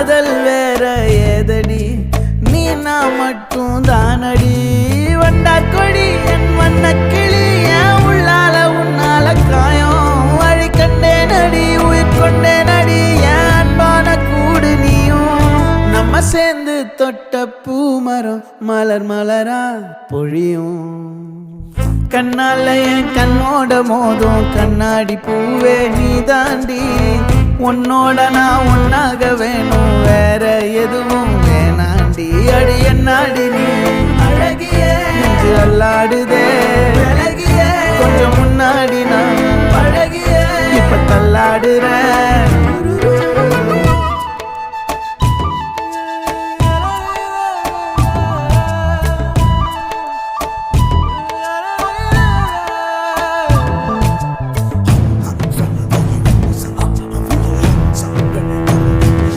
காதல் வேற ஏதடி நீ நான் மட்டும் தானடி வண்டா கொடி என் வண்ண கிளி என் உள்ளால உன்னால காயம் வழி கண்டே நடி உயிர் கொண்டே நடி என் அன்பான கூடு நீயும் நம்ம சேர்ந்து தொட்ட பூமரம் மலர் மலரா பொழியும் கண்ணால என் கண்ணோட மோதும் கண்ணாடி பூவே நீ தாண்டி உன்னோட நான் ஒன்னாக